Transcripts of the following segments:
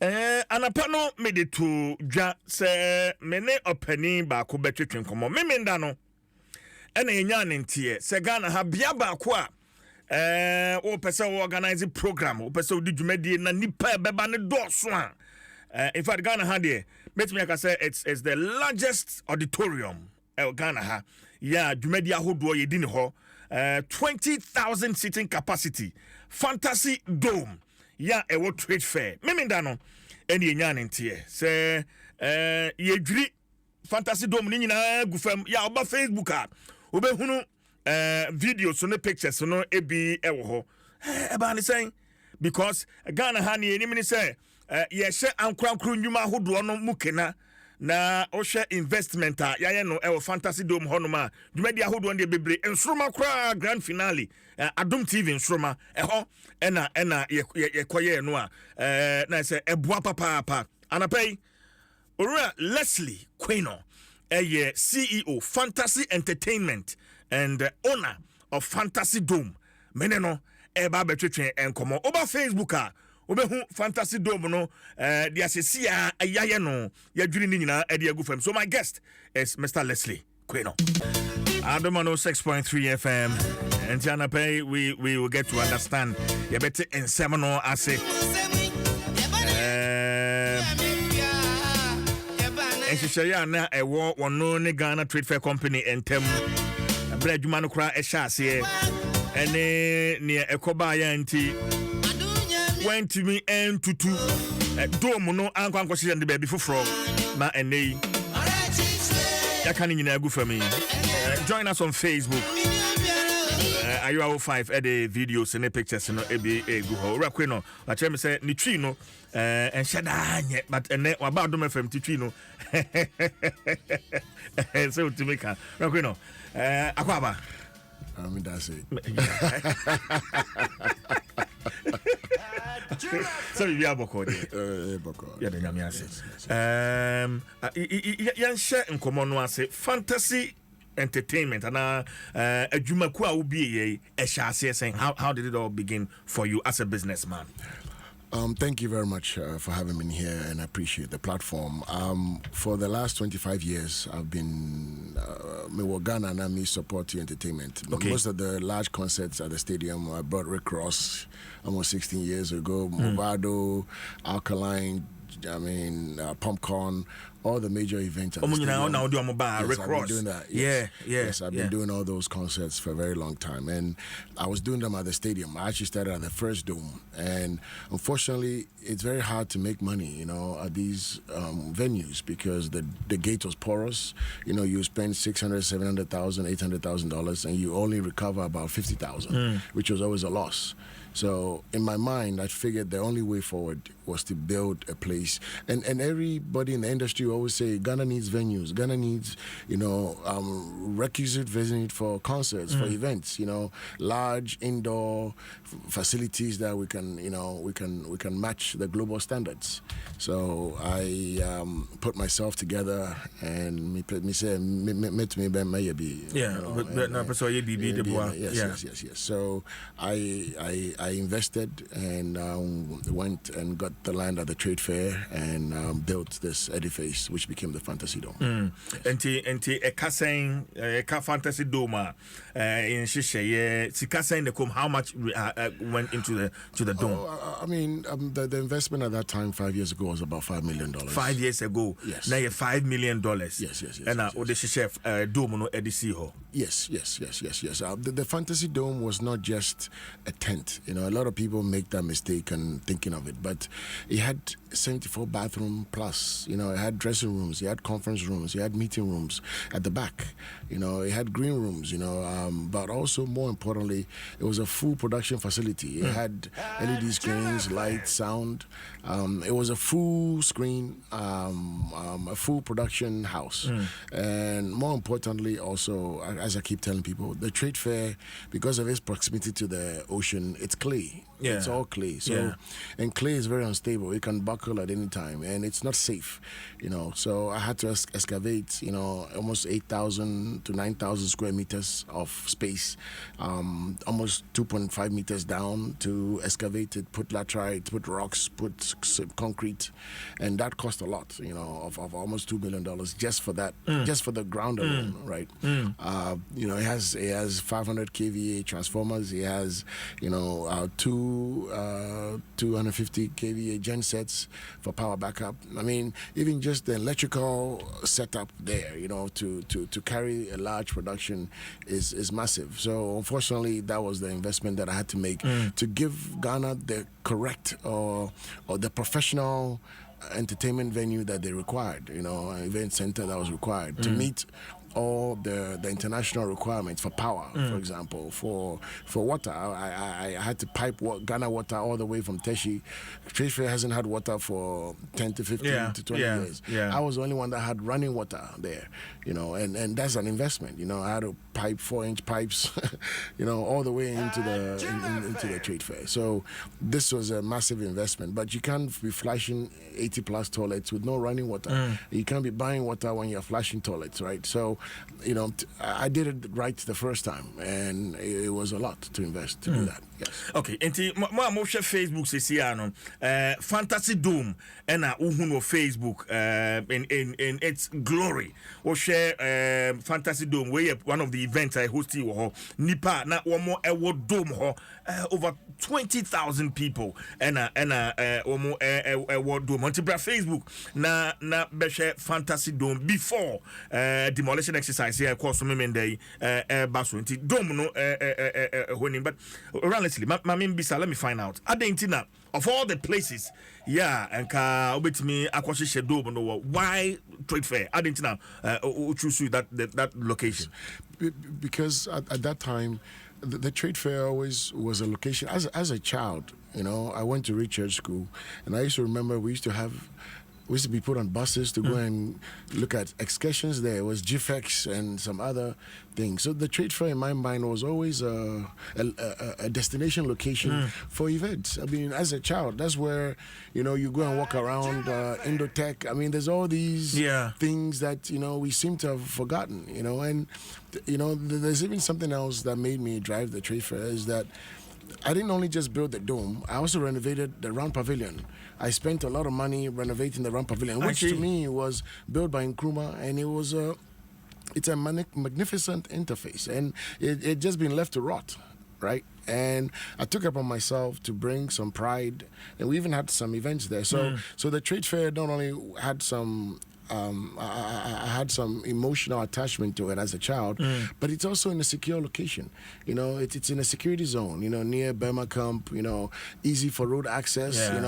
Anapano made to ja se mene openi ba ko betwetwen komo memenda no ena enya ne ntie se Ghana ha bia ba ko a o pese organize program o pese odi dwumadi na nipa beba ne doso a in fact Ghana ha de met me say it's the largest auditorium Ghana ha ya dwumadi ahodo ye di ne ho 20,000 seating capacity fantasy dome ya ewo trade fair memenda no eni enya ne ntie se ye dwiri fantasy dome ni nyina gufam ya oba Facebook a obehunu videos so no pictures so no ebi ewo ho eba ne say because Ghana ha ne enim ni say ye hye ankrankru nnwuma ahodo no mukena na o hye investment a yaye no ewo fantasy dome ho no ma dwumadi ahodo no bebre ensroma kra grand finale Adom TV ensroma eho ena ye koye no a na say eboa papa anapai Ora Leslie Quaynor CEO Fantasy Entertainment and owner of Fantasy Dome meneno eba betwetwen enkomo oba Facebook a obehu Fantasy Dome no dia sesia ayaye no yadwiri ni nyina e dia gufam. So my guest is Mr. Leslie Quaynor. Adom 6.3 FM and Jana Pay we will get to understand you better in seminar ase Eshishaya na ewo wono ne Ghana Trade Fair Company entem abra adwuma no kra ehya ase ene ne ekoba ya nti went to me and tutu dome no ankwanko hye de baby foforo na enei yakani nyina agu fami join us on Facebook ayu 05 at the videos and the pictures no ebi egu ho rakwe no la chem say ni twi no enhyada anye but ene waba Adom FM twi no so to make rakwe no akwaba that's it. Sorry, we are boko ya de nyame ase yan share nkomo no ase fantasy entertainment and adwumaku a obi ye ehya saying how did it all begin for you as a businessman? Thank you very much for having me here, and I appreciate the platform. For the last 25 years, I've been Ghana and me support entertainment. Okay. Most of the large concerts at the stadium, I brought Rick Ross almost 16 years ago, Movado, Alkaline, Popcorn, all the major events at the stadium. Rick Ross. Doing that. Yes, I've been doing all those concerts for a very long time, and I was doing them at the stadium. I actually started at the first Dome, and unfortunately, it's very hard to make money, at these venues because the gate was porous. You spend $600,000, $700,000, $800,000, and you only recover about $50,000, which was always a loss. So in my mind, I figured the only way forward was to build a place. And everybody in the industry always say Ghana needs venues. Ghana needs, requisite venue for concerts, for events. Large indoor facilities that we can match the global standards. So I put myself together and me say met me by maybe. Yes. So I invested and went and got the land at the trade fair and built this edifice, which became the Fantasy Dome. Enti eka Fantasy Dome in Shisha sika saying how much went into the dome? The investment at that time 5 years ago was about $5 million. 5 years ago, yes. Now you $5 million. Yes. And the chef dome no edisi ho. Yes. The Fantasy Dome was not just a tent. A lot of people make that mistake and thinking of it, but it had 74 bathroom plus. It had dressing rooms, it had conference rooms, it had meeting rooms at the back. It had green rooms. But also more importantly, it was a full production facility. It had LED screens, lights, sound. It was a full screen, a full production house. And more importantly, also, as I keep telling people, the trade fair, because of its proximity to the ocean, it's clay. Yeah. It's all clay. So, and clay is very unstable. It can buckle at any time, and it's not safe. So I had to excavate, almost 8,000 to 9,000 square meters of space, almost 2.5 meters down to excavate it, put laterite, put rocks, put concrete, site, and that cost a lot, of almost $2 million just for that, just for the ground alone, right? It has 500 kVA transformers. It has, two 250 kVA gen sets for power backup. I mean, even just the electrical setup there, to carry a large production is massive. So unfortunately, that was the investment that I had to make to give Ghana the correct or the professional entertainment venue that they required, an event center that was required to meet all the international requirements for power, for example, for water. I had to pipe Ghana water all the way from Teshi. Trade Fair hasn't had water for 10 to 15 to 20 years. Yeah. I was the only one that had running water there, and that's an investment. I had to pipe 4-inch pipes, all the way into the Trade Fair. So this was a massive investment, but you can't be flashing 80 plus toilets with no running water. You can't be buying water when you're flashing toilets, right? So I did it right the first time, and it was a lot to invest to do that. Yes. Okay, enti mo share Facebook se Fantasy Dome and uhuno Facebook in its glory. We share Fantasy Dome, where one of the events I hosted ho nipa na one more dome ho over 20,000 people and one more dome on Facebook na be Fantasy Dome before demolition exercise here course memende baso enti dome no honing, but honestly my main bisa, let me find out adentina of all the places and ka obetimi akwahye dome no why Trade Fair adentina choose that location because at that time the Trade Fair always was a location. As a child, I went to Richard School, and I used to remember we used to be put on buses to go and look at excursions there. It was GFX and some other things. So the Trade Fair in my mind was always a destination location for events. I mean, as a child, that's where, you go and walk around Indotech. I mean, there's all these things that, we seem to have forgotten, and, there's even something else that made me drive the Trade Fair is that I didn't only just build the dome, I also renovated the round pavilion. I spent a lot of money renovating the round pavilion, which to me was built by Nkrumah, and it's a magnificent interface, and it just been left to rot, right? And I took it upon myself to bring some pride, and we even had some events there. So the Trade Fair not only had some I had some emotional attachment to it as a child, but it's also in a secure location. It's in a security zone, near Burma Camp, easy for road access, it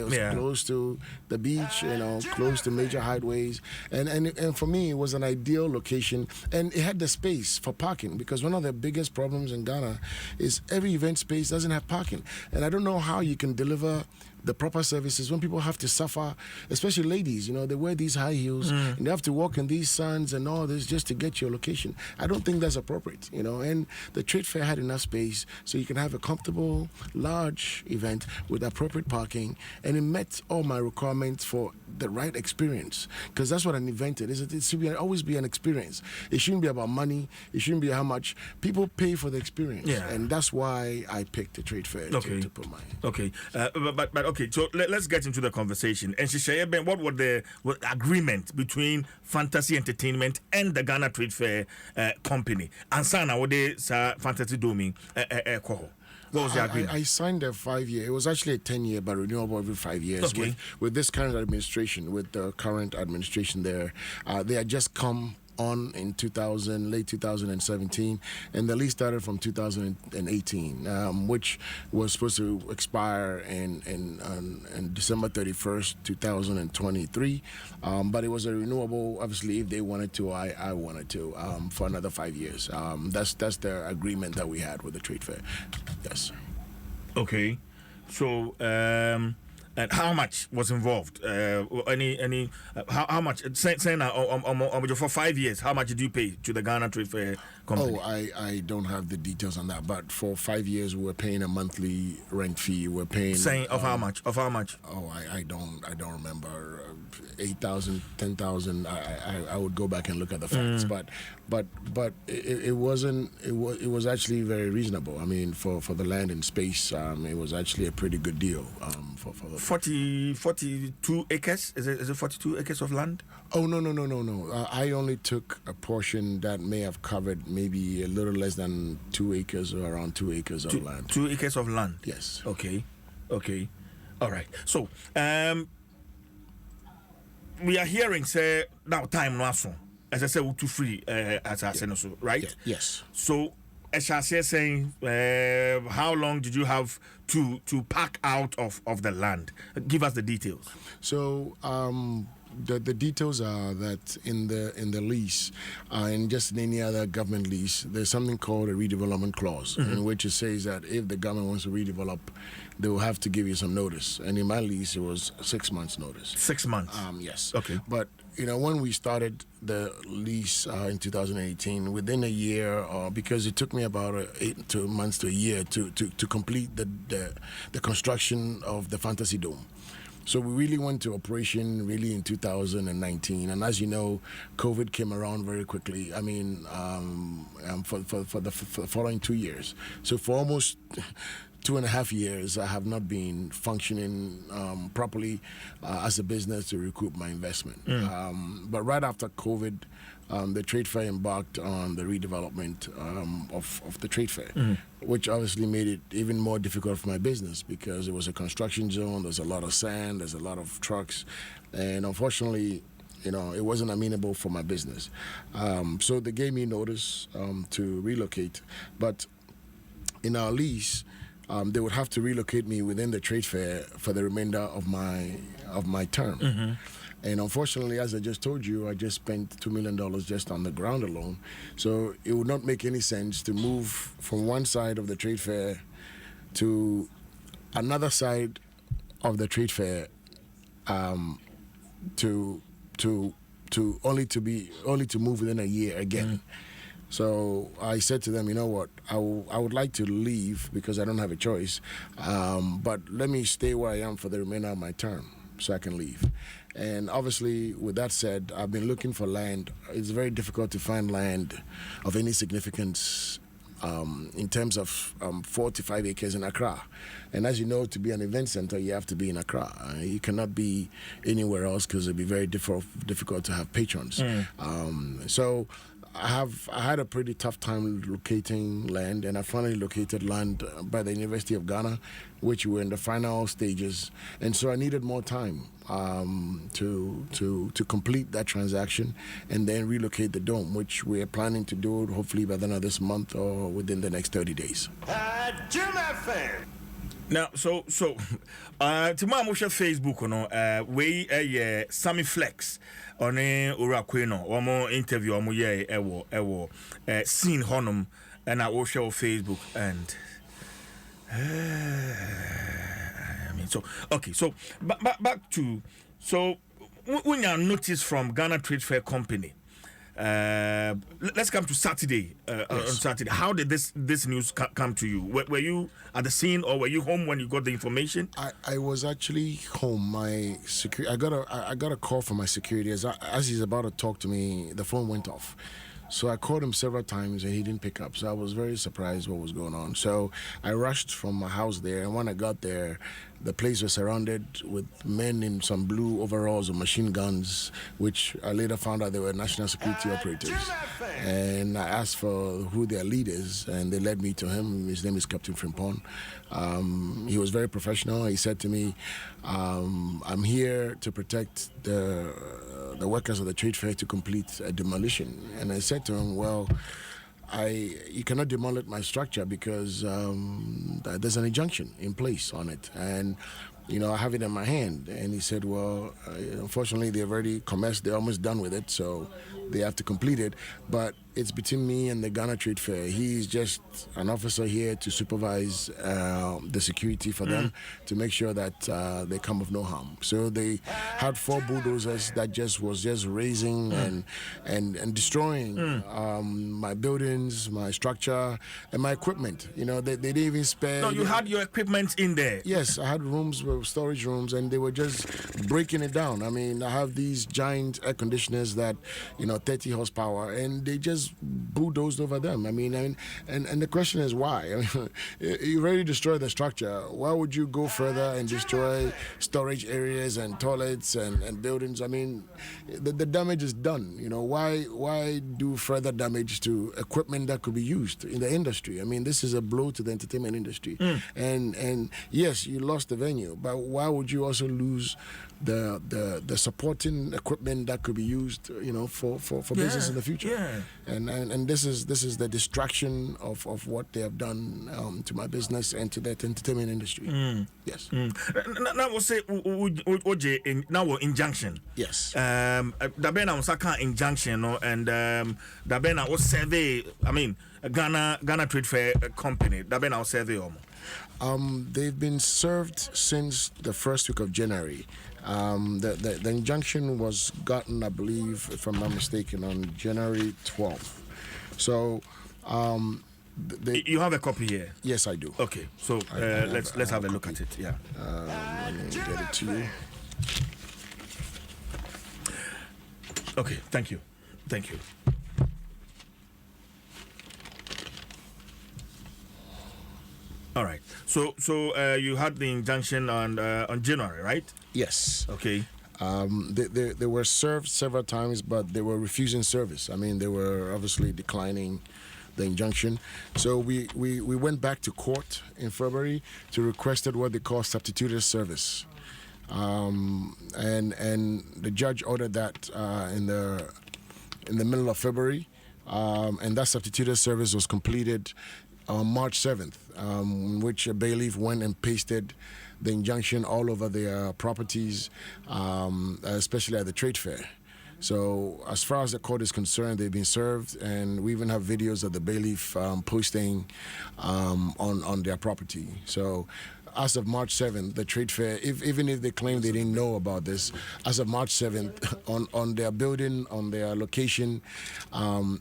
was close to the beach, close to major highways. And for me, it was an ideal location. And it had the space for parking, because one of the biggest problems in Ghana is every event space doesn't have parking. And I don't know how you can deliver the proper services when people have to suffer, especially ladies. They wear these high heels and they have to walk in these suns and all this just to get your location. I don't think that's appropriate, and the Trade Fair had enough space so you can have a comfortable, large event with appropriate parking, and it met all my requirements for the right experience, because that's what an event is. It should always be an experience. It shouldn't be about money. It shouldn't be how much people pay for the experience, and that's why I picked the Trade Fair to put mine. Okay, so let's get into the conversation. And Shishaye, what was the agreement between Fantasy Entertainment and the Ghana Trade Fair company? And Sana, what they Fantasy Dome What was the agreement? I signed a 5-year. It was actually a 10-year, but renewable every 5 years. Okay. With this current administration, with the current administration there, they had just come on in late 2017, and the lease started from 2018, which was supposed to expire in December 31st, 2023. But it was a renewable, obviously, if they wanted to, I wanted to, for another 5 years. That's the agreement that we had with the Trade Fair. Yes. Okay. So, and how much was involved? How much? Saying for 5 years, how much did you pay to the Ghana Trade Fair company? Oh, I don't have the details on that, but for 5 years we were paying a monthly rent fee. We're paying of how much? Of how much? Oh, I don't remember. 8,000, 10,000. I would go back and look at the facts, but it wasn't. It was actually very reasonable. I mean, for the land and space, it was actually a pretty good deal for 42 acres. Is it 42 acres of land? Oh, no. I only took a portion that may have covered maybe a little less than 2 acres or around 2 acres of land. 2 acres of land? Yes. Okay. All right. So, we are hearing, say, now time no so. As I said, we're too free, as I said, so, right? Yes. So, as I say, saying, how long did you have to pack out of the land? Give us the details. So, the details are that in the lease, and just in any other government lease, there's something called a redevelopment clause, in which it says that if the government wants to redevelop, they will have to give you some notice. And in my lease, it was 6 months notice. 6 months. Yes. Okay. But when we started the lease in 2018, within a year, because it took me about 8 months to a year to complete the construction of the Fantasy Dome. So we really went to operation really in 2019, and as you know, COVID came around very quickly. I mean, for the following 2 years. So for almost 2.5 years, I have not been functioning properly as a business to recoup my investment. But right after COVID, the trade fair embarked on the redevelopment of the trade fair, which obviously made it even more difficult for my business because it was a construction zone. There's a lot of sand, there's a lot of trucks, and unfortunately, it wasn't amenable for my business. So they gave me notice to relocate, but in our lease, they would have to relocate me within the trade fair for the remainder of my term. And unfortunately, as I just told you, I just spent $2 million just on the ground alone. So it would not make any sense to move from one side of the trade fair to another side of the trade fair to only to move within a year again. So I said to them, you know what, I would like to leave because I don't have a choice, but let me stay where I am for the remainder of my term so I can leave. And obviously, with that said, I've been looking for land. It's very difficult to find land of any significance in terms of 4 to 5 acres in Accra. And as you know, to be an event center, you have to be in Accra. You cannot be anywhere else because it'd be very difficult to have patrons. So I had a pretty tough time locating land, and I finally located land by the University of Ghana, which were in the final stages, and so I needed more time to complete that transaction and then relocate the dome, which we're planning to do hopefully by the end of this month or within the next 30 days. Now, so tomorrow share Facebook, we Sammy Flex on Ura Quaynor, one more interview, one more scene honum, and I will share on Facebook and. I mean, so okay, so back to when you notice from Ghana Trade Fair Company. Let's come to Saturday. On Saturday, how did this news come to you? Were you at the scene or were you home when you got the information? I was actually home. My security. I got a call from my security as he's about to talk to me. The phone went off. So I called him several times and he didn't pick up. So I was very surprised what was going on. So I rushed from my house there, and when I got there, the place was surrounded with men in some blue overalls and machine guns, which I later found out they were national security operators. And I asked for who their lead is, and they led me to him. His name is Captain Frimpong. He was very professional. He said to me, I'm here to protect the workers of the trade fair to complete a demolition. And I said to him, well, you cannot demolish my structure because there's an injunction in place on it, and I have it in my hand. And he said, well, unfortunately they've already commenced, they're almost done with it, so they have to complete it, but it's between me and the Ghana Trade Fair. He's just an officer here to supervise the security for them, to make sure that they come with no harm. So they had 4 bulldozers that was raising and destroying my buildings, my structure, and my equipment. They didn't even spare. No, you had your equipment in there. Yes, I had rooms, storage rooms, and they were just breaking it down. I mean, I have these giant air conditioners that about 30 horsepower, and they just bulldozed over them. I mean, and the question is why? I mean, you already destroyed the structure. Why would you go further and destroy storage areas and toilets and buildings? I mean, the damage is done. Why do further damage to equipment that could be used in the industry? I mean, this is a blow to the entertainment industry. And yes, you lost the venue, but why would you also lose the supporting equipment that could be used, for business in the future? Yeah. And this is the distraction of what they have done to my business and to that entertainment industry. Yes. Now we'll say OJ now we're injunction. Yes. Dabena Osaka injunction, no, and Dabena was survey. I mean, Ghana Trade Fair Company. Dabena was survey. They've been served since the first week of January. The injunction was gotten, I believe, if I'm not mistaken, on January 12th. So, you have a copy here? Yes, I do. Okay, so let's have a look at it. Yeah. Let me get it to you. Okay, thank you. All right. So you had the injunction on January, right? Yes. Okay. They were served several times, but they were refusing service. I mean, they were obviously declining the injunction. So we went back to court in February to requested what they call substituted service. And the judge ordered that in the middle of February, and that substituted service was completed on March 7th, in which a bailiff went and pasted the injunction all over their properties, especially at the trade fair. So as far as the court is concerned, they've been served, and we even have videos of the bailiff posting on their property. So as of March 7th, the trade fair, even if they claim they didn't know about this, as of March 7th, on their building, on their location,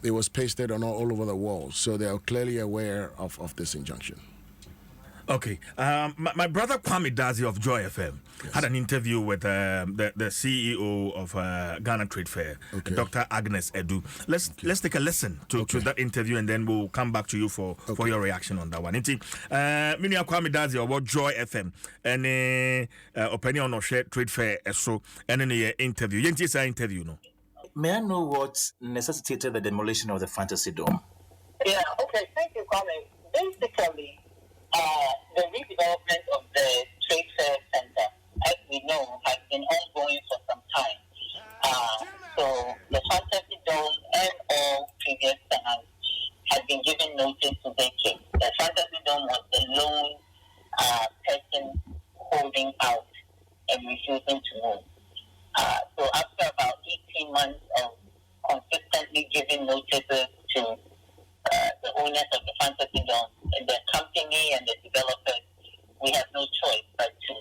it was pasted on all over the walls. So they are clearly aware of this injunction. Okay. My brother Kwame Dazi of Joy FM had an interview with the CEO of Ghana Trade Fair, Dr. Agnes Edu. Let's take a listen to that interview, and then we'll come back to you for your reaction on that one. Mini Kwame Dazi about Joy FM and opinion on Trade Fair so and then interview. Yenti sa interview no. May I know what necessitated the demolition of the Fantasy Dome? Yeah. Okay. Thank you, Kwame. Basically, the redevelopment of the Trade Fair Center, as we know, has been ongoing for some time. So the Fantasy Dome and all previous tenants had been given notice to vacate. The Fantasy Dome was the lone person holding out and refusing to move. So after about 18 months of consistently giving notices to the owners of the Fantasy Dome, the company and the developers, we have no choice but to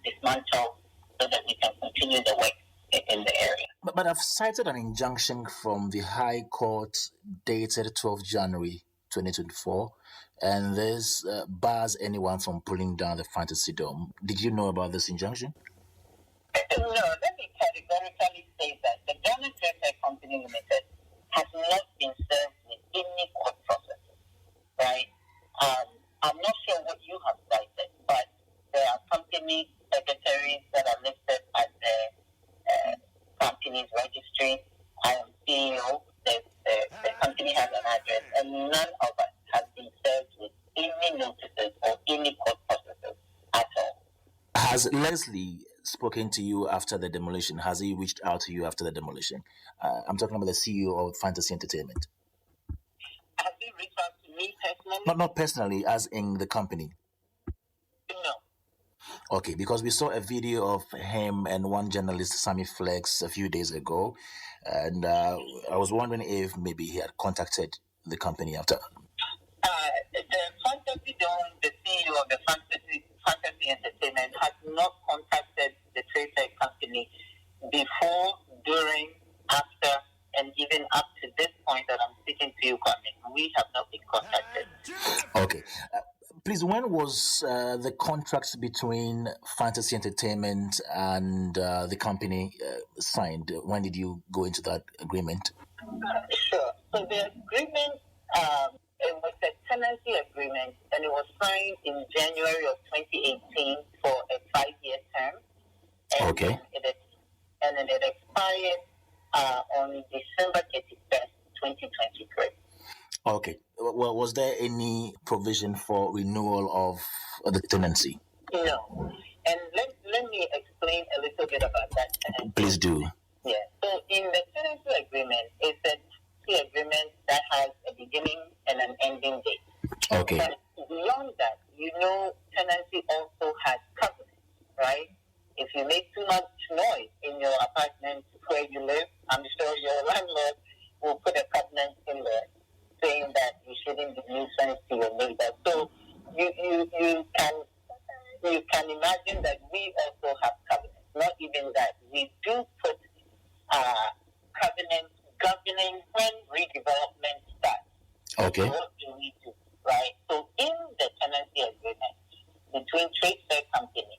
dismantle so that we can continue the work in the area. But I've cited an injunction from the High Court dated 12 January 2024, and this bars anyone from pulling down the Fantasy Dome. Did you know about this injunction? No, let me categorically say that the Ghana Trade Fair Company Limited has not been served with any court process, right? I'm not sure what you have cited, but there are company secretaries that are listed at the company's registry. I am CEO. The company has an address, and none of us have been served with any notices or any court processes at all. Has Leslie spoken to you after the demolition? Has he reached out to you after the demolition? I'm talking about the CEO of Fantasy Entertainment. Has he reached out to me personally? Not personally, as in the company. No. Okay, because we saw a video of him and one journalist, Sammy Flex, a few days ago, and I was wondering if maybe he had contacted the company after. The Fantasy Dome, the CEO of the Fantasy Entertainment, has not contacted the Trade Fair Company before, during, after, and even up to this point that I'm speaking to you, Kwame. We have not been contacted. Okay. Please, when was the contract between Fantasy Entertainment and the company signed? When did you go into that agreement? Sure. So the agreement, it was a tenancy agreement, and it was signed in January of 2018 for a 5-year term. And Okay. then it expired on December 31st, 2023. Okay. Well, was there any provision for renewal of the tenancy? No. And let me explain a little bit about that tenancy. Please do. Yeah. So in the tenancy agreement, it's a tenancy agreement that has a beginning and an ending date. Okay. But beyond that, tenancy also has covenants, right? If you make too much noise in your apartment where you live, I'm sure your landlord will put a covenant in there saying that you shouldn't be nuisance to your neighbor. So you can imagine that we also have covenants. Not even that, we do put covenants governing when redevelopment starts. Okay. So what do we do, right? So in the tenancy agreement between Trade Fair Company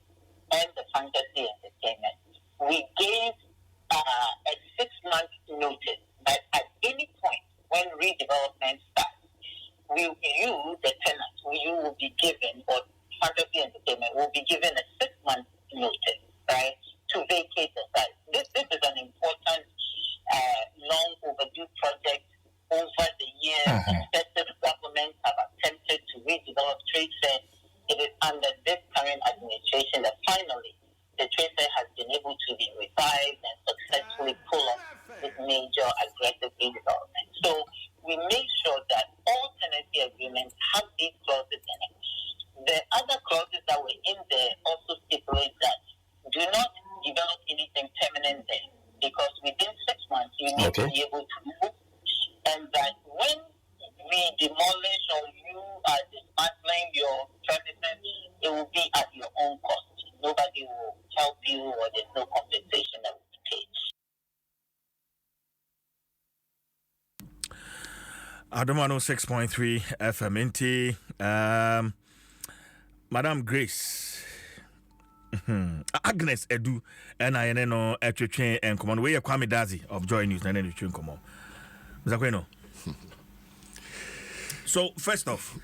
and the Fantasy Entertainment, we gave a 6-month notice that at any point when redevelopment starts, you, the tenant, you will be given, or Fantasy Entertainment will be given a 6-month notice, right, to vacate the site. This is an important, long overdue project. Over the years, successive governments have attempted to redevelop Trade Fair. It is under this current administration that finally the Trade Fair has been able to be revived and successfully pull off this major aggressive redevelopment. So we make sure that all tenancy agreements have these clauses in it. The other clauses that were in there also stipulate that do not develop anything permanent there, because within 6 months you need to be able to move, and that when we demolish or you are dismantling your premises, it will be at your own cost. Nobody will help you, or there's no compensation that will be paid. Adom 6.3 FM. Madam Grace. Agnes Edu and I know at your chain and command way Kwame Dazi of Joy News and then you come on. Mr. Quaynor. So first off,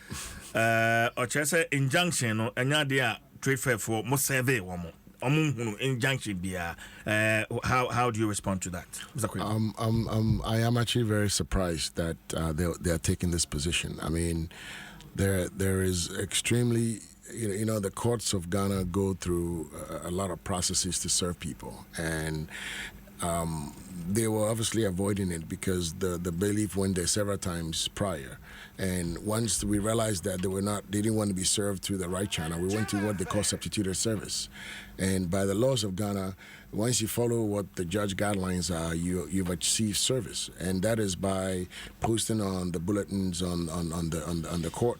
Ochese injunction no enya dia trade fair for mo survey one more. Injunction bia. How do you respond to that, Mr. Quaynor? I am actually very surprised that they are taking this position. I mean, there is extremely, the courts of Ghana go through a lot of processes to serve people, and they were obviously avoiding it because the bailiff went there several times prior. And once we realized that they didn't want to be served through the right channel, we went to what they call substituted service. And by the laws of Ghana, once you follow what the judge guidelines are, you've achieved service, and that is by posting on the bulletins on the court,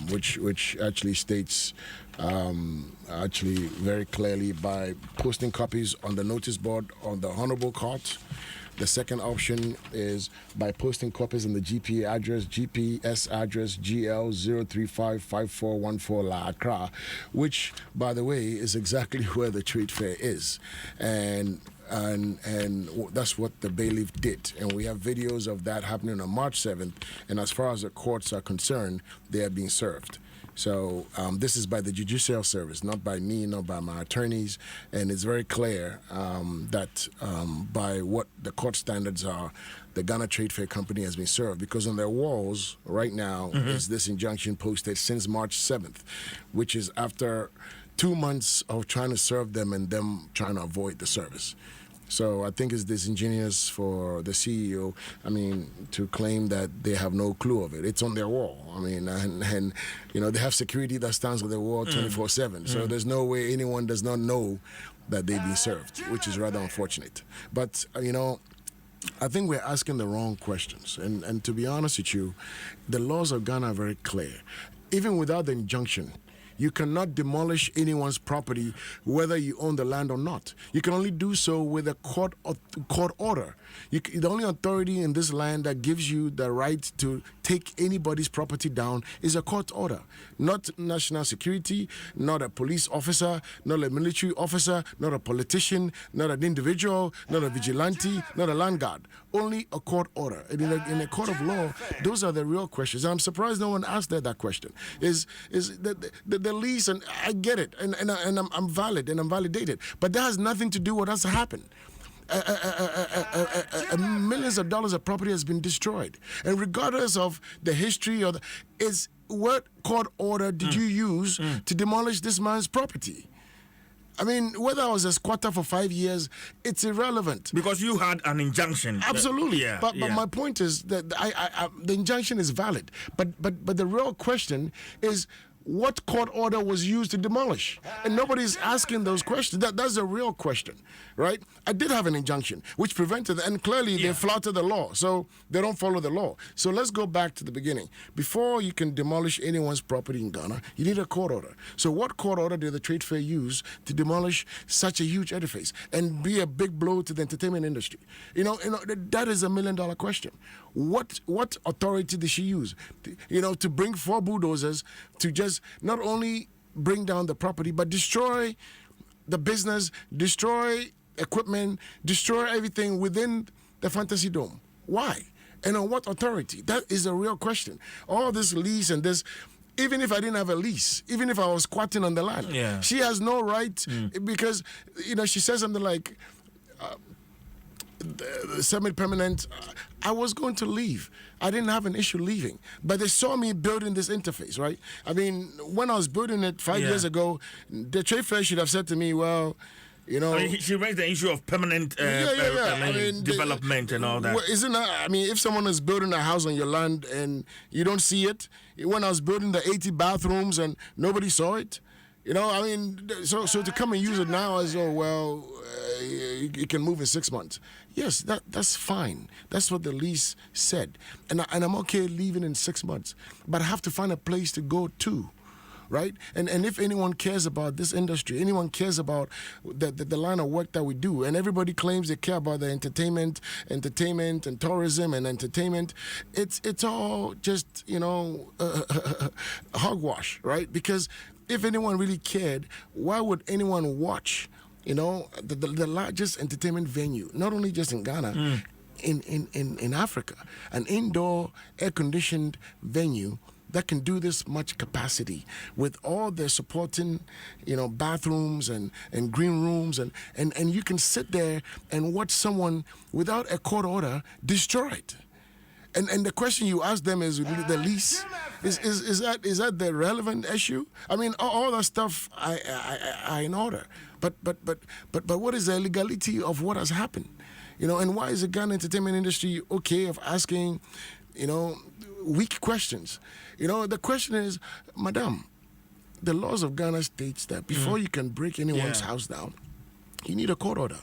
which actually states actually very clearly by posting copies on the notice board on the honorable court. The second option is by posting copies on the GPS address GL0355414 La Accra, which, by the way, is exactly where the trade fair is. And that's what the bailiff did. And we have videos of that happening on March 7th. And as far as the courts are concerned, they are being served. So this is by the judicial service, not by me, not by my attorneys, and it's very clear that by what the court standards are, the Ghana Trade Fair Company has been served, because on their walls right now is this injunction posted since March 7th, which is after 2 months of trying to serve them and them trying to avoid the service. So I think it's disingenuous for the CEO, to claim that they have no clue of it. It's on their wall. And they have security that stands on their wall 24/7. So there's no way anyone does not know that they've been served, which is rather unfortunate. But, I think we're asking the wrong questions. And to be honest with you, the laws of Ghana are very clear. Even without the injunction, You cannot demolish anyone's property, whether you own the land or not. You can only do so with a court order. The only authority in this land that gives you the right to take anybody's property down is a court order. Not national security, not a police officer, not a military officer, not a politician, not an individual, not a vigilante, not a land guard. Only a court order. And in a court of law, those are the real questions. And I'm surprised no one asked that question. Is the lease, and I get it, and I'm valid and I'm validated, but that has nothing to do with what has happened. Millions of dollars of property has been destroyed, and regardless of the history what court order did you use to demolish this man's property? I mean, whether I was a squatter for 5 years, it's irrelevant. Because you had an injunction. Absolutely. But my point is that the injunction is valid. But the real question is, what court order was used to demolish? And nobody's asking those questions. That's a real question, right? I did have an injunction which prevented, and clearly they flouted the law, so they don't follow the law. So let's go back to the beginning. Before you can demolish anyone's property in Ghana, you need a court order. So what court order did the trade fair use to demolish such a huge edifice and be a big blow to the entertainment industry? That is $1 million question. What authority did she use? To bring 4 bulldozers to just not only bring down the property, but destroy the business, destroy equipment, destroy everything within the Fantasy Dome? Why? And on what authority? That is a real question. All this lease and this, even if I didn't have a lease, even if I was squatting on the land, she has no right, because, she says something like, semi-permanent, I was going to leave. I didn't have an issue leaving. But they saw me building this interface, right? I mean, when I was building it 5 years ago, the trade fair should have said to me, well, she raised the issue of permanent development and all that. Isn't that, if someone is building a house on your land and you don't see it, when I was building the 80 bathrooms and nobody saw it, so to come and use it now as, you can move in 6 months. Yes, that's fine. That's what the lease said. And I'm okay leaving in 6 months. But I have to find a place to go to, right? And if anyone cares about this industry, anyone cares about the line of work that we do, and everybody claims they care about the entertainment and tourism and entertainment, it's all just, hogwash, right? Because if anyone really cared, why would anyone watch the largest entertainment venue, not only just in Ghana, in Africa, an indoor air-conditioned venue that can do this much capacity with all the supporting, bathrooms and green rooms, and you can sit there and watch someone without a court order destroy it. And the question you ask them is the lease. Is that the relevant issue? All that stuff are in order. But what is the legality of what has happened? And why is the Ghana entertainment industry okay of asking, weak questions? The question is, Madam, the laws of Ghana states that before you can break anyone's house down, you need a court order.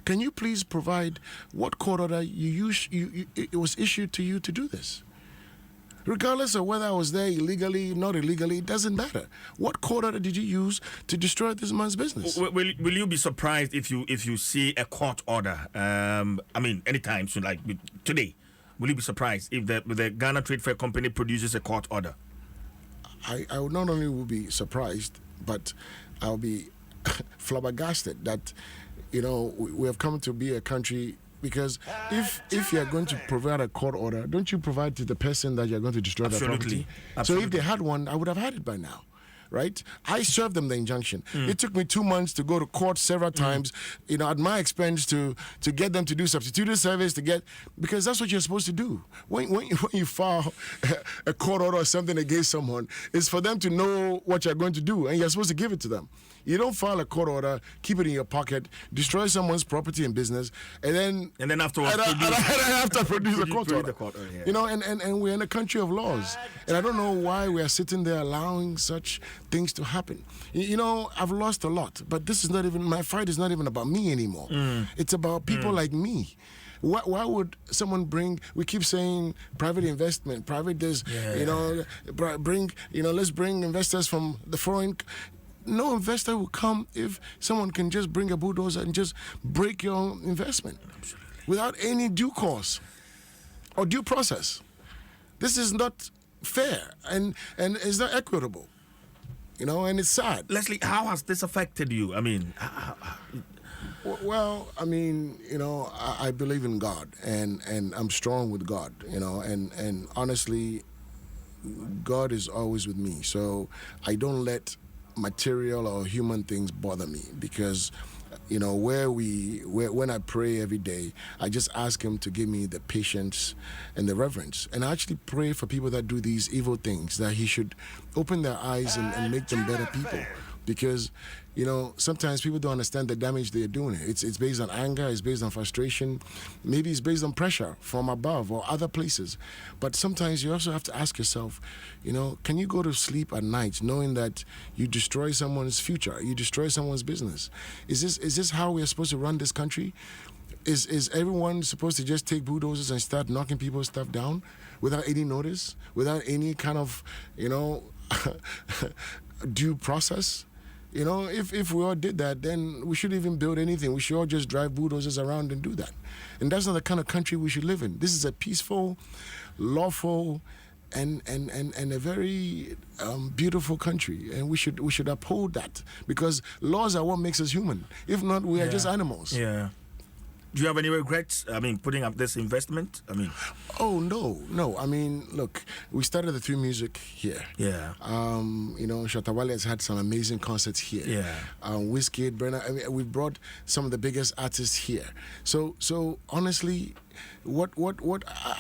Can you please provide what court order it was issued to you to do this? Regardless of whether I was there illegally, not illegally, it doesn't matter. What court order did you use to destroy this man's business? Will you be surprised if you see a court order? Anytime soon, like today. Will you be surprised if the Ghana Trade Fair Company produces a court order? I not only will be surprised, but I'll be flabbergasted that we have come to be a country, because if you're going to provide a court order, don't you provide to the person that you're going to destroy their property? Absolutely. So if they had one, I would have had it by now. Right? I served them the injunction. It took me 2 months to go to court several times, at my expense to get them to do substituted service because that's what you're supposed to do. When you file a court order or something against someone, it's for them to know what you're going to do, and you're supposed to give it to them. You don't file a court order, keep it in your pocket, destroy someone's property and business, and then afterwards I have to produce a court order. Yeah. And we're in a country of laws, and I don't know why we are sitting there allowing such things to happen. I've lost a lot, but this is not even, my fight is not even about me anymore. It's about people like me. Why would someone bring? We keep saying private investment, private this. You know, let's bring investors from the foreign. No investor will come if someone can just bring a bulldozer and just break your investment without any due course or due process. This is not fair and it's not equitable. You know, and it's sad. Leslie, how has this affected you? I mean, well, I mean, you know, I believe in God and I'm strong with God, you know, and honestly, God is always with me. So I don't let material or human things bother me because, you know, when I pray every day, I just ask him to give me the patience and the reverence. And I actually pray for people that do these evil things, that he should open their eyes and make them better people. Because, you know, sometimes people don't understand the damage they're doing. It's based on anger, it's based on frustration, maybe it's based on pressure from above or other places. But sometimes you also have to ask yourself, you know, can you go to sleep at night knowing that you destroy someone's future, you destroy someone's business? Is this how we're supposed to run this country? Is everyone supposed to just take bulldozers and start knocking people's stuff down without any notice, without any kind of, you know, due process? You know, if we all did that, then we shouldn't even build anything. We should all just drive bulldozers around and do that. And that's not the kind of country we should live in. This is a peaceful, lawful, and a very beautiful country. And we should uphold that because laws are what makes us human. If not, we are just animals. Yeah. Do you have any regrets? I mean, putting up this investment? I mean, oh no. I mean, look, we started the Through Music here. Yeah. You know, Shatawale has had some amazing concerts here. Yeah. Whiskey, Brenner. I mean, we brought some of the biggest artists here. So honestly, what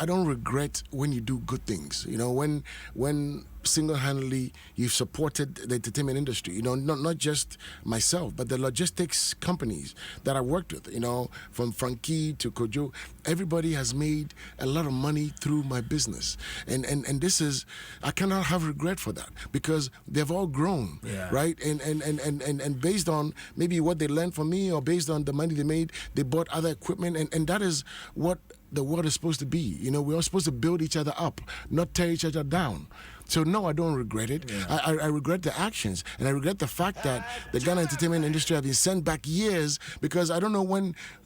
I don't regret when you do good things. You know, when single-handedly you've supported the entertainment industry. You know, not just myself, but the logistics companies that I worked with. You know, from Frankie to Kojo, everybody has made a lot of money through my business, and this is, I cannot have regret for that because they've all grown, right? And based on maybe what they learned from me or based on the money they made, they bought other equipment, and that is what the world is supposed to be. You know, we're all supposed to build each other up, not tear each other down. So no, I don't regret it. Yeah. I regret the actions, and I regret the fact that the Ghana entertainment industry have been sent back years because I don't know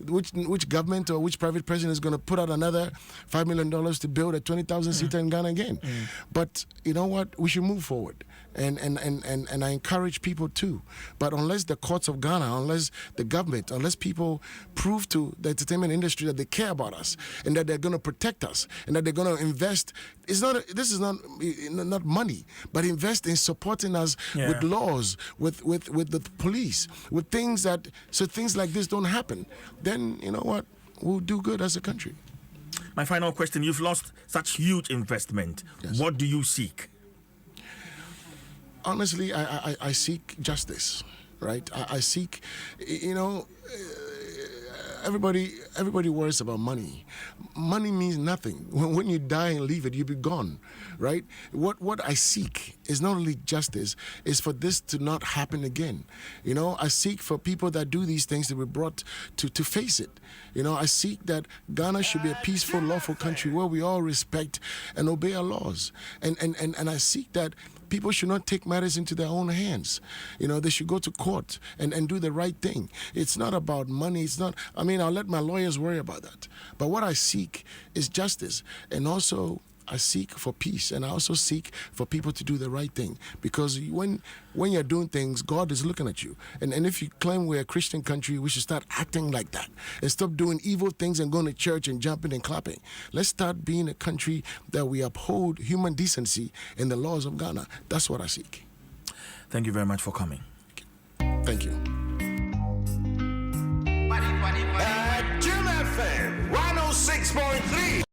which government or which private person is going to put out another $5 million to build a 20,000 seater in Ghana again. But you know what? We should move forward. And I encourage people too. But unless the courts of Ghana, unless the government, unless people prove to the entertainment industry that they care about us and that they're going to protect us and that they're going to invest, this is not money, but invest in supporting us with laws, with the police, with things that, so things like this don't happen, then you know what? We'll do good as a country. My final question, you've lost such huge investment. Yes. What do you seek? Honestly, I seek justice, right? I seek, you know, everybody worries about money. Money means nothing. When you die and leave it, you'll be gone, right? What I seek is not only justice, is for this to not happen again. You know, I seek for people that do these things to be brought to face it. You know, I seek that Ghana should be a peaceful, lawful country where we all respect and obey our laws. And I seek that people should not take matters into their own hands. You know, they should go to court and do the right thing. It's not about money. It's not, I mean, I'll let my lawyers worry about that. But what I seek is justice. And also, I seek for peace. And I also seek for people to do the right thing. Because when you're doing things, God is looking at you. And if you claim we're a Christian country, we should start acting like that. And stop doing evil things and going to church and jumping and clapping. Let's start being a country that we uphold human decency and the laws of Ghana. That's what I seek. Thank you very much for coming.